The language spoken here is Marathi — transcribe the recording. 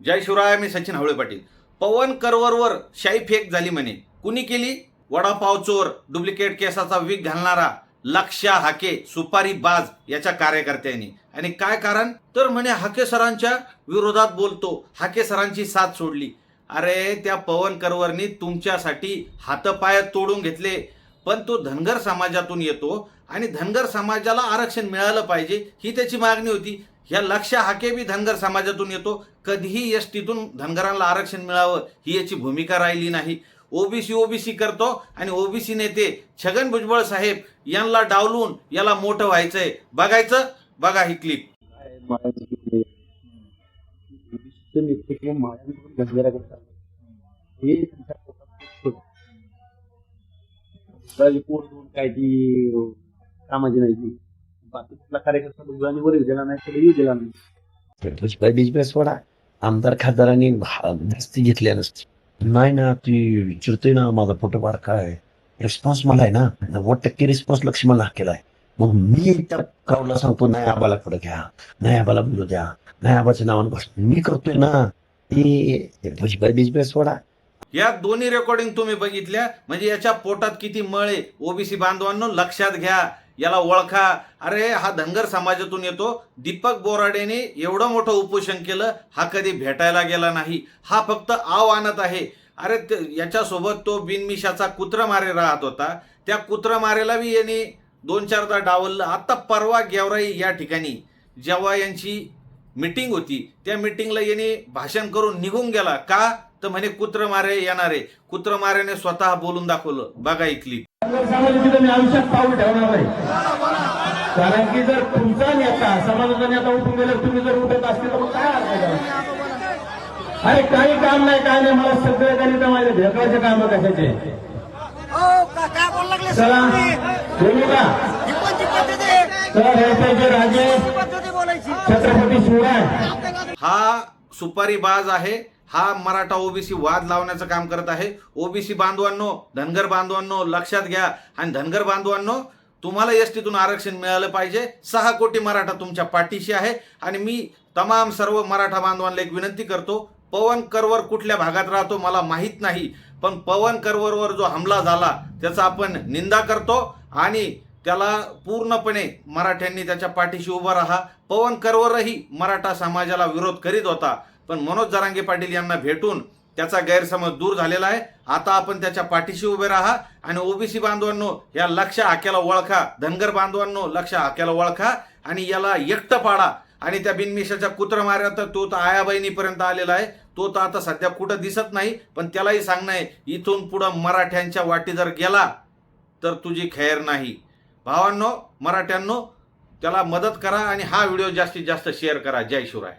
जय शिवराय. मी सचिन हवळे पाटील. पवन करवरवर शाई फेक झाली म्हणे. कुणी केली? वडापाव चोर, डुप्लिकेट केसाचा विग घालणारा लक्ष्या हाके, सुपारी बाज याच्या कार्यकर्त्यांनी. आणि काय कारण? तर म्हणे हाके सरांच्या विरोधात बोलतो, हाके सरांची साथ सोडली. अरे त्या पवन करवरनी तुमच्यासाठी हातपाय तोडून घेतले, पण तो धनगर समाजातून येतो आणि धनगर समाजाला आरक्षण मिळालं पाहिजे ही त्याची मागणी होती. ह्या लक्ष्या हाके बी धनगर समाजातून येतो, कधीही एसटीतून धनगरांना आरक्षण मिळावं ही याची भूमिका राहिली नाही. ओबीसी ओबीसी करतो आणि ओबीसी नेते छगन भुजबळ साहेब यांना डावलून याला मोठं व्हायचंय. बघायचं, बघा ही क्लिप. नेतृत्व महाराष्ट्र गंजरा करतात हे त्यांच्या पोट दोन काय ती कामाची नाही ती बाकी कुठला कार्यकर्ता दोघांनी वर दिला नाही तरी दिला नाही. बिजनेस वाडा आमदार खासदारांनी जास्ती घेतल्या नसते. नाही ना ती विचारतोय ना माझा फोटो बारका आहे, रिस्पॉन्स मला आहे ना 90% रिस्पॉन्स लक्ष्मणला केलाय. मग मी त्या क्राऊडला सांगतो नाही आबाला पुढे घ्या, नाही आबाला बोलू द्या, नाही आबाच्या नावानं भाषण मी करतोय ना. ती बिजनेस वाडा या दोन्ही रेकॉर्डिंग तुम्ही बघितल्या म्हणजे याच्या पोटात किती मळ आहे. ओबीसी बांधवांनो लक्षात घ्या, याला ओळखा. अरे हा धनगर समाजातून येतो. दीपक बोराडेने एवढं मोठं उपोषण केलं, हा कधी भेटायला गेला नाही. हा फक्त आव आणत आहे. अरे याच्यासोबत तो बिनमिशाचा कुत्रमारे राहत होता. त्या कुत्रमारेला बी यांनी 2-4दा डावललं. आता परवा गेवराई या ठिकाणी जेव्हा यांची मीटिंग होती त्या मीटिंगला यांनी भाषण करून निघून गेला. का? तर म्हणे कुत्रमारे येणारे. कुत्रमारेने स्वतः बोलून दाखवलं. बघा ही क्लिप. समाजाची मी आयुष्यात पाऊल ठेवणार नाही, कारण की जर तुमचा नेता समाजाचा नेता उठून गेला तुम्ही जर उठत असतील तर काय अर्थ? अरे काही काम नाही, काय नाही. मला सगळे गणित माझे भेटायचे काम कशाचे. चला बोलू का? चला व्यवसायाचे राजे छत्रपती शिवराय. हा सुपारी बाज आहे. हा मराठा ओबीसी वाद लावण्याचं काम करत आहे. ओबीसी बांधवांनो, धनगर बांधवांनो लक्षात घ्या. आणि धनगर बांधवांनो, तुम्हाला एसटीतून आरक्षण मिळालं पाहिजे. 6 कोटी मराठा तुमच्या पाठीशी आहे. आणि मी तमाम सर्व मराठा बांधवांना एक विनंती करतो. पवन करवर कुठल्या भागात राहतो मला माहीत नाही, पण पवन करवरवर जो हमला झाला त्याचा आपण निंदा करतो आणि त्याला पूर्णपणे मराठ्यांनी त्याच्या पाठीशी उभं राहा. पवन करवरही मराठा समाजाला विरोध करीत होता, पण मनोज जरांगे पाटील यांना भेटून त्याचा गैरसमज दूर झालेला आहे. आता आपण त्याच्या पाठीशी उभे राहा. आणि ओबीसी बांधवांनो या लक्ष्या हाक्याला ओळखा. धनगर बांधवांनो लक्ष्या हाक्याला ओळखा आणि याला एकटं पाडा. आणि त्या बिनमिशाच्या कुत्रमाऱ्यात तो तर आयाबहिणीपर्यंत आलेला आहे. तो तर आता सध्या कुठं दिसत नाही, पण त्यालाही सांगणं आहे इथून पुढं मराठ्यांच्या वाटी जर गेला तर तुझी खैर नाही. भावांनो, मराठ्यांनो, त्याला मदत करा आणि हा व्हिडिओ जास्तीत जास्त शेअर करा. जय शिवराय.